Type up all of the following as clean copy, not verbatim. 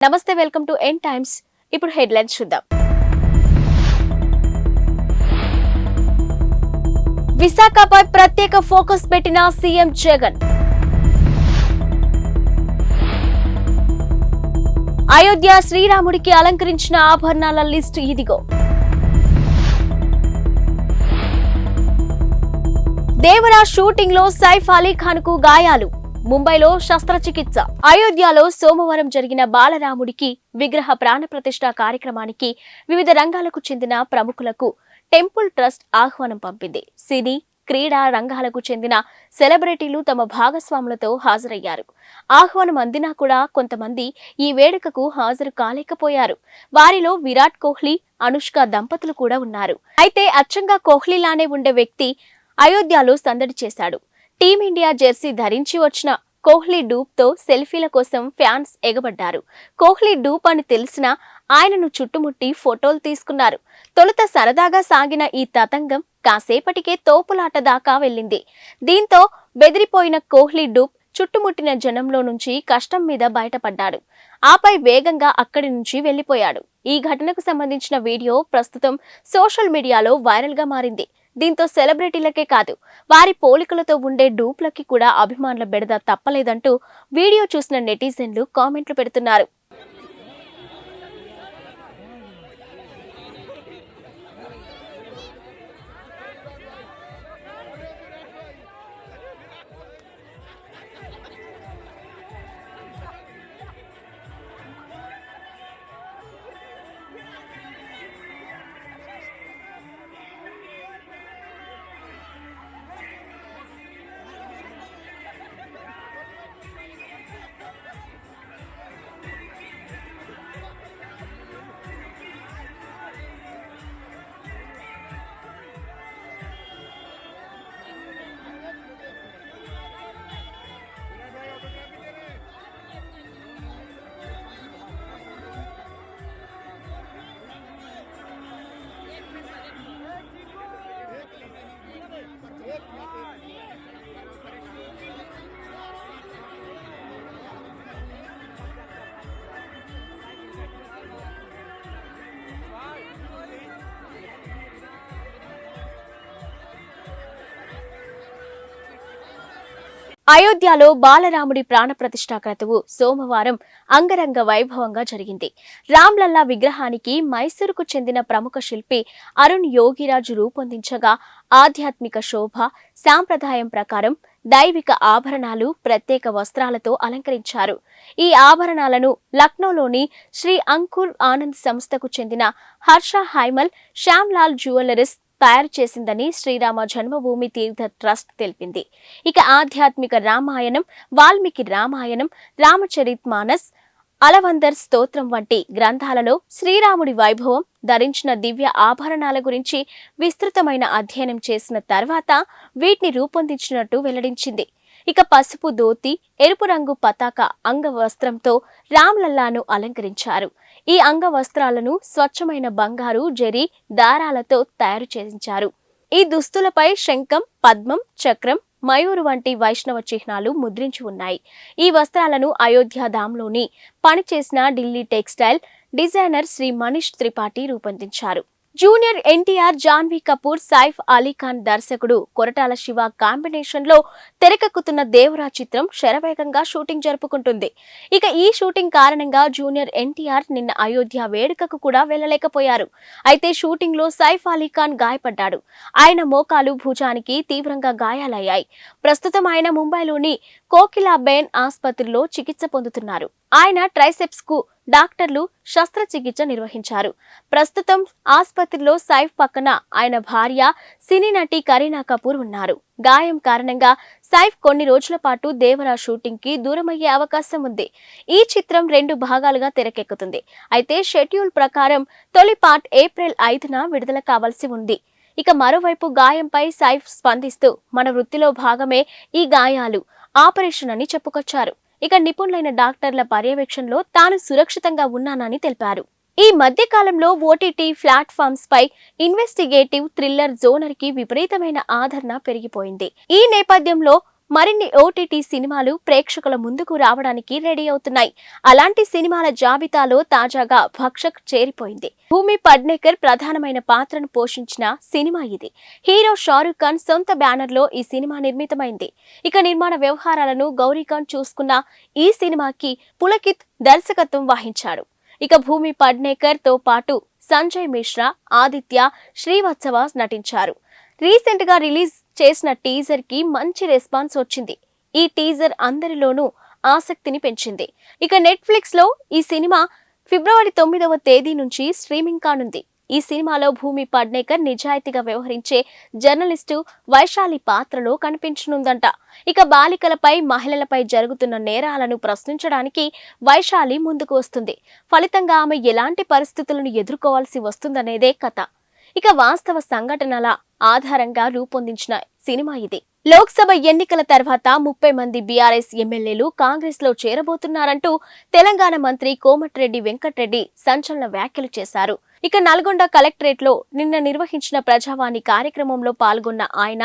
నమస్తే, welcome to n times. ఇప్పుడు headlines చూద్దాం. విశాఖపై ప్రత్యేక ఫోకస్ పెట్టిన సీఎం జగన్. అయోధ్య శ్రీరాముడికి అలంకరించిన ఆభరణాల లిస్టు ఇదిగో. దేవరా షూటింగ్ లో సైఫ్ అలీ ఖాన్ కు గాయాలు, ముంబైలో శస్త్రచికిత్స. అయోధ్యలో సోమవారం జరిగిన బాలరాముడికి విగ్రహ ప్రాణప్రతిష్ఠ కార్యక్రమానికి వివిధ రంగాలకు చెందిన ప్రముఖులకు టెంపుల్ ట్రస్ట్ ఆహ్వానం పంపింది. సినీ, క్రీడా రంగాలకు చెందిన సెలబ్రిటీలు తమ భాగస్వాములతో హాజరయ్యారు. ఆహ్వానం అందినా కూడా కొంతమంది ఈ వేడుకకు హాజరు కాలేకపోయారు. వారిలో విరాట్ కోహ్లీ, అనుష్క దంపతులు కూడా ఉన్నారు. అయితే అచ్చంగా కోహ్లీలానే ఉండే వ్యక్తి అయోధ్యలో సందడి చేశాడు. టీమిండియా జెర్సీ ధరించి వచ్చిన కోహ్లీ డూప్ తో సెల్ఫీల కోసం ఫ్యాన్స్ ఎగబడ్డారు. కోహ్లీ డూప్ అని తెలిసినా ఆయనను చుట్టుముట్టి ఫోటోలు తీసుకున్నారు. తొలుత సరదాగా సాగిన ఈ తతంగం కాసేపటికే తోపులాట దాకా వెళ్ళింది. దీంతో బెదిరిపోయిన కోహ్లీ డూప్ చుట్టుముట్టిన జనంలో నుంచి కష్టం మీద బయటపడ్డాడు. ఆపై వేగంగా అక్కడి నుంచి వెళ్లిపోయాడు. ఈ ఘటనకు సంబంధించిన వీడియో ప్రస్తుతం సోషల్ మీడియాలో వైరల్ గా మారింది. దీంతో సెలబ్రిటీలకే కాదు, వారి పోలికలతో ఉండే డూప్లకి కూడా అభిమానుల బెడద తప్పలేదంటూ వీడియో చూసిన నెటిజన్లు కామెంట్లు పెడుతున్నారు. అయోధ్యలో బాలరాముడి ప్రాణప్రతిష్ఠా క్రతువు సోమవారం అంగరంగ వైభవంగా జరిగింది. రామ్లల్లా విగ్రహానికి మైసూరుకు చెందిన ప్రముఖ శిల్పి అరుణ్ యోగిరాజు రూపొందించగా ఆధ్యాత్మిక శోభ, సాంప్రదాయం ప్రకారం దైవిక ఆభరణాలు, ప్రత్యేక వస్త్రాలతో అలంకరించారు. ఈ ఆభరణాలను లక్నోలోని శ్రీ అంకుర్ ఆనంద్ సంస్థకు చెందిన హర్ష హైమల్ శ్యామ్లాల్ జ్యువెలరీస్ తయారు చేసిందని శ్రీరామ జన్మభూమి తీర్థ ట్రస్ట్ తెలిపింది. ఇక ఆధ్యాత్మిక రామాయణం, వాల్మీకి రామాయణం, రామచరిత్ మానస్, అలవందర్ స్తోత్రం వంటి గ్రంథాలలో శ్రీరాముడి వైభవం, ధరించిన దివ్య ఆభరణాల గురించి విస్తృతమైన అధ్యయనం చేసిన తర్వాత వీటిని రూపొందించినట్టు వెల్లడించింది. ఇక పసుపు ధోతి, ఎరుపు రంగు పతాక అంగవస్త్రంతో రామ్లల్లాను అలంకరించారు. ఈ అంగవస్త్రాలను స్వచ్ఛమైన బంగారు, జరీ దారాలతో తయారు చేయించారు. ఈ దుస్తులపై శంఖం, పద్మం, చక్రం, మయూరు వంటి వైష్ణవ చిహ్నాలు ముద్రించి ఉన్నాయి. ఈ వస్త్రాలను అయోధ్యధాంలోని పనిచేసిన ఢిల్లీ టెక్స్టైల్ డిజైనర్ శ్రీ మనీష్ త్రిపాఠి రూపొందించారు. జూనియర్ ఎన్టీఆర్, జాన్వీ కపూర్, సైఫ్ అలీ ఖాన్ దర్శకుడు కొరటాల శివ కాంబినేషన్ లో తెరకెక్కుతున్న దేవరా చిత్రం శరవేగంగా షూటింగ్ జరుపుకుంటుంది. ఇక ఈ షూటింగ్ కారణంగా జూనియర్ ఎన్టీఆర్ నిన్న అయోధ్య వేడుకకు కూడా వెళ్లలేకపోయారు. అయితే షూటింగ్ లో సైఫ్ అలీ ఖాన్ గాయపడ్డాడు. ఆయన మోకాలు, భుజానికి తీవ్రంగా గాయాలయ్యాయి. ప్రస్తుతం ఆయన ముంబైలోని కోకిలాబేన్ ఆసుపత్రిలో చికిత్స పొందుతున్నారు. ఆయన ట్రైసెప్స్ కు డాక్టర్లు శస్త్రచికిత్స నిర్వహించారు. ప్రస్తుతం ఆసుపత్రిలో సైఫ్ పక్కన ఆయన భార్య, సినీ నటి కరీనా కపూర్ ఉన్నారు. గాయం కారణంగా సైఫ్ కొన్ని రోజుల పాటు దేవరా షూటింగ్ కి దూరమయ్యే అవకాశం ఉంది. ఈ చిత్రం 2 భాగాలుగా తెరకెక్కుతుంది. అయితే షెడ్యూల్ ప్రకారం తొలి పార్ట్ ఏప్రిల్ 5న విడుదల కావాల్సి ఉంది. ఇక మరోవైపు గాయంపై సైఫ్ స్పందిస్తూ, మన వృత్తిలో భాగమే ఈ గాయాలు, ఆపరేషన్ అని చెప్పుకొచ్చారు. ఇక నిపుణులైన డాక్టర్ల పర్యవేక్షణలో తాను సురక్షితంగా ఉన్నానని తెలిపారు. ఈ మధ్య కాలంలో ఓటీటీ ప్లాట్ఫామ్స్ పై ఇన్వెస్టిగేటివ్ థ్రిల్లర్ జోనర్ కి విపరీతమైన ఆదరణ పెరిగిపోయింది. ఈ నేపథ్యంలో మరిన్ని ఓటీటీ సినిమాలు ప్రేక్షకుల ముందుకు రావడానికి రెడీ అవుతున్నాయి. అలాంటి సినిమాల జాబితాలో తాజాగా భక్షక్ చేరిపోయింది. భూమి పడ్నేకర్ ప్రధానమైన పాత్రను పోషించిన సినిమా ఇది. హీరో షారుఖ్ ఖాన్ సొంత బ్యానర్లో ఈ సినిమా నిర్మితమైంది. ఇక నిర్మాణ వ్యవహారాలను గౌరీఖాన్ చూసుకున్న ఈ సినిమాకి పులకిత్ దర్శకత్వం వహించాడు. ఇక భూమి పడ్నేకర్ తో పాటు సంజయ్ మిశ్రా, ఆదిత్య శ్రీవత్సవ నటించారు. రీసెంట్ గా రిలీజ్ చేసిన టీజర్ కి మంచి రెస్పాన్స్ వచ్చింది. ఈ టీజర్ అందరిలోనూ ఆసక్తిని పెంచింది. ఇక నెట్ఫ్లిక్స్ లో ఈ సినిమా ఫిబ్రవరి 9వ తేదీ నుంచి స్ట్రీమింగ్ కానుంది. ఈ సినిమాలో భూమి పడ్నేకర్ నిజాయితీగా వ్యవహరించే జర్నలిస్టు వైశాలి పాత్రలో కనిపించనుందంట. ఇక బాలికలపై, మహిళలపై జరుగుతున్న నేరాలను ప్రశ్నించడానికి వైశాలి ముందుకు వస్తుంది. ఫలితంగా ఆమె ఎలాంటి పరిస్థితులను ఎదుర్కోవాల్సి వస్తుందనేదే కథ. ఇక వాస్తవ సంఘటనల ఆధారంగా రూపొందించిన సినిమా ఇది. లోక్సభ ఎన్నికల తర్వాత 30 మంది బీఆర్ఎస్ ఎమ్మెల్యేలు కాంగ్రెస్ లో చేరబోతున్నారంటూ తెలంగాణ మంత్రి కోమటిరెడ్డి వెంకటరెడ్డి సంచలన వ్యాఖ్యలు చేశారు. ఇక నల్గొండ కలెక్టరేట్ లో నిన్న నిర్వహించిన ప్రజావాణి కార్యక్రమంలో పాల్గొన్న ఆయన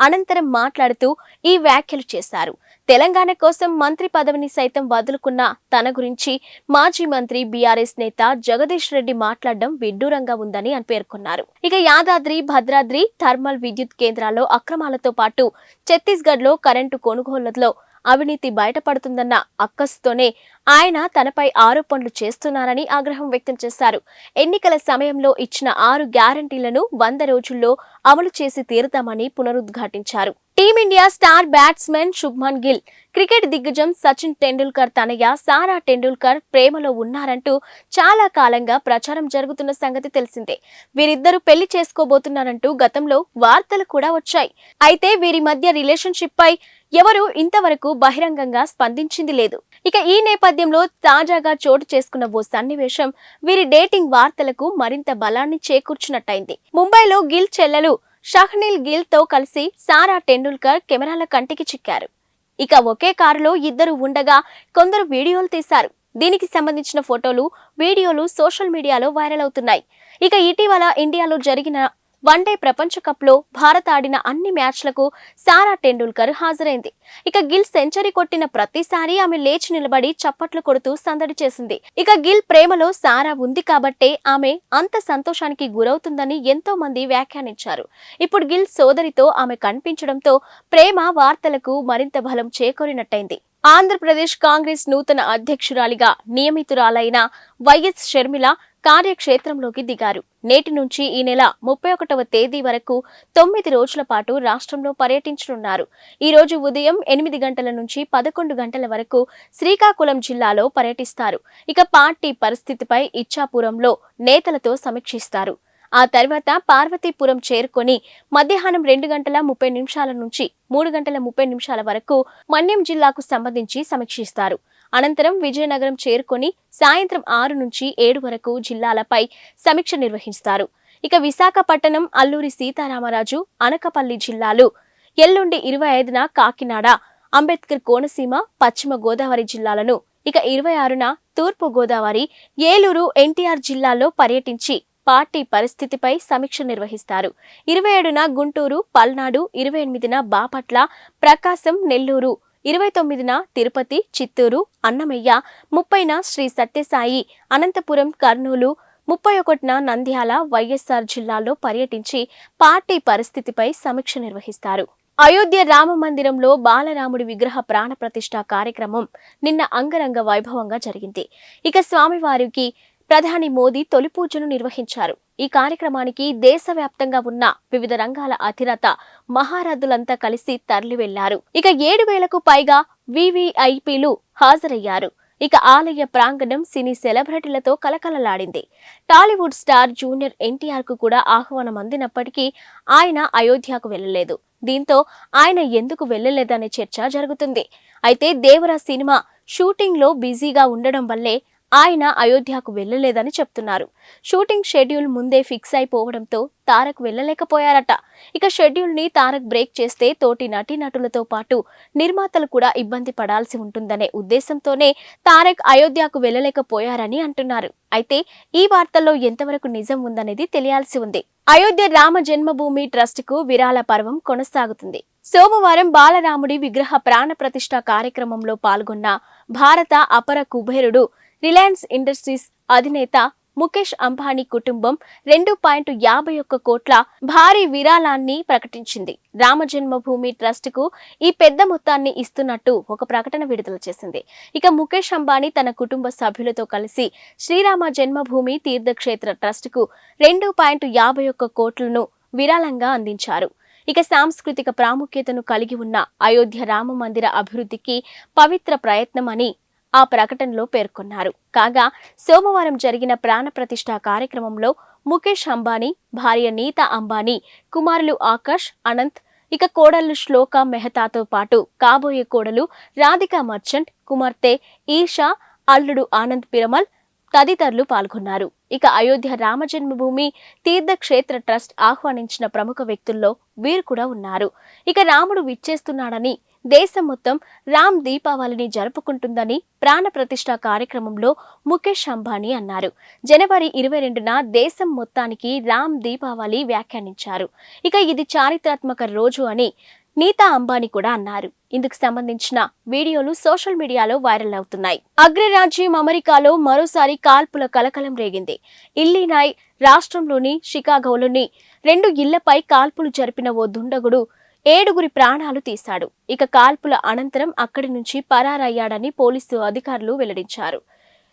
అనంతరం మాట్లాడుతూ ఈ వ్యాఖ్యలు చేశారు. తెలంగాణ కోసం మంత్రి పదవిని సైతం వదులుకున్న తన గురించి మాజీ మంత్రి బీఆర్ఎస్ నేత జగదీష్ రెడ్డి మాట్లాడడం విడ్డూరంగా ఉందని పేర్కొన్నారు. ఇక యాదాద్రి, భద్రాద్రి థర్మల్ విద్యుత్ కేంద్రాల్లో అక్రమాలతో పాటు ఛత్తీస్గఢ్ లో కరెంటు కొనుగోళ్లలో అవినీతి బయటపడుతుందన్న అక్కసుతోనే ఆయన తనపై ఆరోపణలు చేస్తున్నారని ఆగ్రహం వ్యక్తం చేశారు. ఎన్నికల సమయంలో ఇచ్చిన 6 గ్యారంటీలను 100 రోజుల్లో అమలు చేసి తీరుతామని పునరుద్ఘాటించారు. Team India star batsmen Shubman Gill, cricket దిగ్గజం సచిన్ టెండూల్కర్ తనయ సారా టెండూల్కర్ ప్రేమలో ఉన్నారంటూ చాలా కాలంగా ప్రచారం జరుగుతున్న సంగతి తెలిసిందే. వీరిద్దరూ పెళ్లి చేసుకోబోతున్నారంటూ గతంలో వార్తలు కూడా వచ్చాయి. అయితే వీరి మధ్య రిలేషన్షిప్ పై ఎవరూ ఇంతవరకు బహిరంగంగా స్పందించింది లేదు. ఇక ఈ నేపథ్యంలో తాజాగా చోటు చేసుకున్న ఓ సన్నివేశం వీరి డేటింగ్ వార్తలకు మరింత బలాన్ని చేకూర్చున్నట్టయింది. ముంబైలో గిల్ చెల్లెలు షహ్నీల్ గిల్ తో కలిసి సారా టెండూల్కర్ కెమెరాల కంటికి చిక్కారు. ఇక ఒకే కారులో ఇద్దరు ఉండగా కొందరు వీడియోలు తీశారు. దీనికి సంబంధించిన ఫోటోలు, వీడియోలు సోషల్ మీడియాలో వైరల్ అవుతున్నాయి. ఇక ఇటీవల ఇండియాలో జరిగిన వన్డే ప్రపంచ కప్ లో భారత్ ఆడిన అన్ని మ్యాచ్లకు సారా టెండూల్కర్ హాజరైంది. ఇక గిల్ సెంచరీ కొట్టిన ప్రతిసారి ఆమె లేచి నిలబడి చప్పట్లు కొడుతూ సందడి చేసింది. ఇక గిల్ ప్రేమలో సారా ఉంది కాబట్టే ఆమె అంత సంతోషానికి గురవుతుందని ఎంతో మంది వ్యాఖ్యానించారు. ఇప్పుడు గిల్ సోదరితో ఆమె కనిపించడంతో ప్రేమ వార్తలకు మరింత బలం చేకూరినట్టయింది. ఆంధ్రప్రదేశ్ కాంగ్రెస్ నూతన అధ్యక్షురాలిగా నియమితురాలైన వైఎస్ షర్మిల కార్యక్షేత్రంలోకి దిగారు. నేటి నుంచి ఈ నెల 31వ తేదీ వరకు 9 రోజుల పాటు రాష్ట్రంలో పర్యటించనున్నారు. ఈ రోజు ఉదయం 8 గంటల నుంచి 11 గంటల వరకు శ్రీకాకుళం జిల్లాలో పర్యటిస్తారు. ఇక పార్టీ పరిస్థితిపై ఇచ్చాపురంలో నేతలతో సమీక్షిస్తారు. ఆ తర్వాత పార్వతీపురం చేరుకొని మధ్యాహ్నం 2 గంటల 30 నిమిషాల నుంచి 3 గంటల 30 నిమిషాల వరకు మన్యం జిల్లాకు సంబంధించి సమీక్షిస్తారు. అనంతరం విజయనగరం చేరుకొని సాయంత్రం 6 నుంచి 7 వరకు జిల్లాలపై సమీక్ష నిర్వహిస్తారు. ఇక విశాఖపట్నం, అల్లూరి సీతారామరాజు, అనకాపల్లి జిల్లాలు, ఎల్లుండి 25న కాకినాడ, అంబేద్కర్ కోనసీమ, పశ్చిమ గోదావరి జిల్లాలను, ఇక 26న తూర్పు గోదావరి, ఏలూరు, ఎన్టీఆర్ జిల్లాల్లో పర్యటించి పార్టీ పరిస్థితిపై సమీక్ష నిర్వహిస్తారు. 27న గుంటూరు, పల్నాడు, 28న బాపట్ల, ప్రకాశం, నెల్లూరు, 29న తిరుపతి, చిత్తూరు, అన్నమయ్య, 30న శ్రీ సత్యసాయి, అనంతపురం, కర్నూలు, 31న నంద్యాల, వైఎస్ఆర్ జిల్లాల్లో పర్యటించి పార్టీ పరిస్థితిపై సమీక్ష నిర్వహిస్తారు. అయోధ్య రామ మందిరంలో బాలరాముడి విగ్రహ ప్రాణ ప్రతిష్ఠ కార్యక్రమం నిన్న అంగరంగ వైభవంగా జరిగింది. ఇక స్వామివారికి ప్రధాని మోదీ తొలి పూజను నిర్వహించారు. ఈ కార్యక్రమానికి దేశవ్యాప్తంగా ఉన్న వివిధ రంగాల అధిరత మహారథులంతా కలిసి తరలి వెళ్లారు. ఇక 7,000కు పైగా వివిఐపీలు హాజరయ్యారు. ఇక ఆలయ ప్రాంగణం సినీ సెలబ్రిటీలతో కలకలలాడింది. టాలీవుడ్ స్టార్ జూనియర్ ఎన్టీఆర్ కు కూడా ఆహ్వానం అందినప్పటికీ ఆయన అయోధ్యకు వెళ్లలేదు. దీంతో ఆయన ఎందుకు వెళ్లలేదనే చర్చ జరుగుతుంది. అయితే దేవరా సినిమా షూటింగ్ లో బిజీగా ఉండడం వల్లే ఆయన అయోధ్యకు వెళ్లలేదని చెప్తున్నారు. షూటింగ్ షెడ్యూల్ ముందే ఫిక్స్ అయిపోవడంతో తారక్ వెళ్లలేకపోయారట. ఇక షెడ్యూల్ ని తారక్ బ్రేక్ చేస్తే తోటి నటీనటులతో పాటు నిర్మాతలు కూడా ఇబ్బంది పడాల్సి ఉంటుందనే ఉద్దేశంతోనే తారక్ అయోధ్యకు వెళ్లలేకపోయారని అంటున్నారు. అయితే ఈ వార్తల్లో ఎంతవరకు నిజం ఉందనేది తెలియాల్సి ఉంది. అయోధ్య రామ జన్మభూమి ట్రస్ట్ కు విరాళ పర్వం కొనసాగుతుంది. సోమవారం బాలరాముడి విగ్రహ ప్రాణ ప్రతిష్ఠ కార్యక్రమంలో పాల్గొన్న భారత అపర కుబేరుడు రిలయన్స్ ఇండస్ట్రీస్ అధినేత ముఖేష్ అంబానీ కుటుంబం 2.51 కోట్ల భారీ విరాళాన్ని ప్రకటించింది. రామజన్మభూమి ట్రస్టుకు ఈ పెద్ద మొత్తాన్ని ఇస్తున్నట్టు ఒక ప్రకటన విడుదల చేసింది. ఇక ముఖేష్ అంబానీ తన కుటుంబ సభ్యులతో కలిసి శ్రీరామ జన్మభూమి తీర్థక్షేత్ర ట్రస్టుకు 2.51 కోట్లను విరాళంగా అందించారు. ఇక సాంస్కృతిక ప్రాముఖ్యతను కలిగి ఉన్న అయోధ్య రామ మందిర అభివృద్ధికి పవిత్ర ప్రయత్నమని ఆ ప్రకటనలో పేర్కొన్నారు. కాగా సోమవారం జరిగిన ప్రాణ ప్రతిష్ఠ కార్యక్రమంలో ముఖేష్ అంబానీ భార్య నీతా అంబానీ, కుమారులు ఆకాష్, అనంత్, ఇక కోడళ్లు శ్లోక మెహతాతో పాటు కాబోయే కోడలు రాధికా మర్చెంట్, కుమార్తె ఈషా, అల్లుడు ఆనంద్ పిరమల్ తదితరులు పాల్గొన్నారు. ఇక అయోధ్య రామజన్మభూమి తీర్థక్షేత్ర ట్రస్ట్ ఆహ్వానించిన ప్రముఖ వ్యక్తుల్లో వీరు కూడా ఉన్నారు. ఇక రాముడు విచ్చేస్తున్నాడని దేశం మొత్తం రామ్ దీపావళిని జరుపుకుంటుందని ప్రాణ ప్రతిష్ఠ కార్యక్రమంలో ముఖేష్ అంబానీ అన్నారు. జనవరి 22న దేశం మొత్తానికి రామ్ దీపావళి వ్యాఖ్యానించారు. ఇక ఇది చారిత్రాత్మక రోజు అని నీతా అంబానీ కూడా అన్నారు. ఇందుకు సంబంధించిన వీడియోలు సోషల్ మీడియాలో వైరల్ అవుతున్నాయి. అగ్రరాజ్యం అమెరికాలో మరోసారి కాల్పుల కలకలం రేగింది. ఇల్లినాయ్ రాష్ట్రంలోని షికాగోలోని 2 ఇళ్లపై కాల్పులు జరిపిన ఓ దుండగుడు 7 ప్రాణాలు తీశాడు. ఇక కాల్పుల అనంతరం అక్కడి నుంచి పరారయ్యాడని పోలీసు అధికారులు వెల్లడించారు.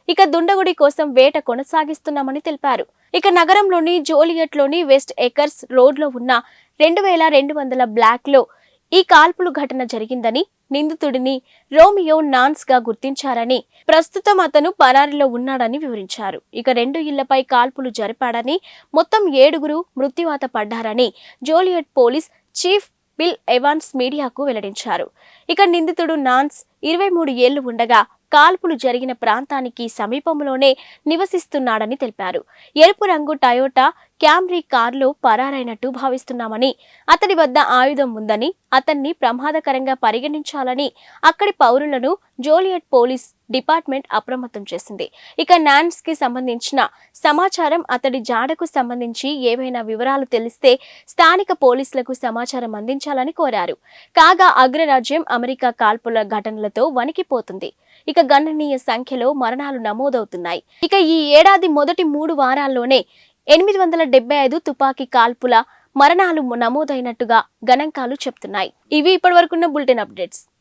ఇక దుండగుడి కోసం వేట కొనసాగిస్తున్నామని తెలిపారు. ఇక నగరంలోని జోలియట్లోని వెస్ట్ ఎకర్స్ రోడ్లో ఉన్న 2200 బ్లాక్లో ఈ కాల్పులు ఘటన జరిగిందని, నిందితుడిని రోమియో నాన్స్ గా గుర్తించారని, ప్రస్తుతం అతను పరారీలో ఉన్నాడని వివరించారు. ఇక 2 ఇళ్లపై కాల్పులు జరిపాడని, మొత్తం 7 మృత్యువాత పడ్డారని Joliet police chief Bill Evans మీడియాకు వెల్లడించారు. ఇక నిందితుడు నాన్స్ 23 ఏళ్లు ఉండగా కాల్పులు జరిగిన ప్రాంతానికి సమీపంలోనే నివసిస్తున్నాడని తెలిపారు. ఎరుపు రంగు టయోటా క్యామ్రీ కారులో పరారైనట్టు భావిస్తున్నామని, అతడి వద్ద ఆయుధం ఉందని, అతన్ని ప్రమాదకరంగా పరిగణించాలని అక్కడి పౌరులను జోలియట్ పోలీస్ డిపార్ట్మెంట్ అప్రమత్తం చేసింది. ఇక నాన్స్ కి సంబంధించిన సమాచారం, అతడి జాడకు సంబంధించి ఏవైనా వివరాలు తెలిస్తే స్థానిక పోలీసులకు సమాచారం అందించాలని కోరారు. కాగా అగ్రరాజ్యం అమెరికా కాల్పుల ఘటనలతో వణికిపోతుంది. ఇక గణనీయ సంఖ్యలో మరణాలు నమోదవుతున్నాయి. ఇక ఈ ఏడాది మొదటి 3 వారాల్లోనే 875 తుపాకీ కాల్పుల మరణాలు నమోదైనట్టుగా గణాంకాలు చెప్తున్నాయి. ఇవి ఇప్పటివరకున్న బులెటిన్ అప్డేట్స్.